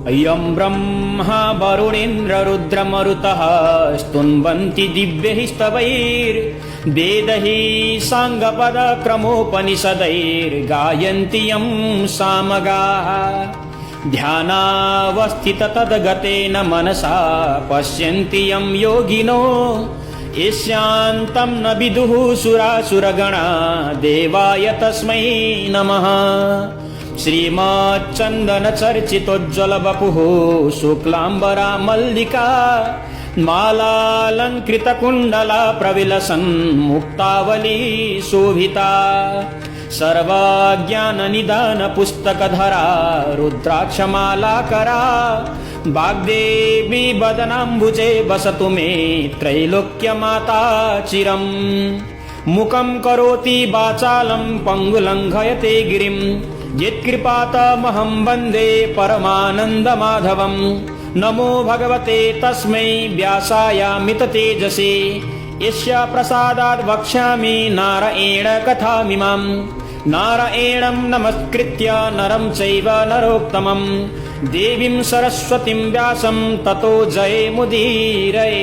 अयं ब्रह्मा वरुणेन्द्ररुद्रमरुतः स्तुन्वन्ति दिव्यैः स्तवैर्वेदैः साङ्गपदक्रमोपनिषदैर्गायन्ति यं सामगाः ध्यानावस्थिततद्गतेन मनसा पश्यन्ति यं योगिनो यस्यान्तं न विदुः सुरासुरगणा देवाय तस्मै नमः। श्रीमच्चन्दनचर्चितोज्ज्वलवपुः शुक्लाम्बरा मल्लिका मालालङ्कृतकुण्डला प्रविलसन् मुक्तावली शोभिता सर्वज्ञाननिदानपुस्तकधरा रुद्राक्षमालाकरा वाग्देवी वदनाम्बुजे वसतु मे त्रैलोक्यमाता चिरम्। मुखं करोति वाचालं पङ्गुलङ्घयते गिरिं यत्कृपातमहं वन्दे परमानन्दमाधवम्। नमो भगवते तस्मै व्यासायामिततेजसे यस्य प्रसादात् वक्ष्यामि नारायण कथामिमाम्। नारायणं नमस्कृत्य नरं चैव नरोत्तमं देवीं सरस्वतीं व्यासं ततो जयमुदीरये।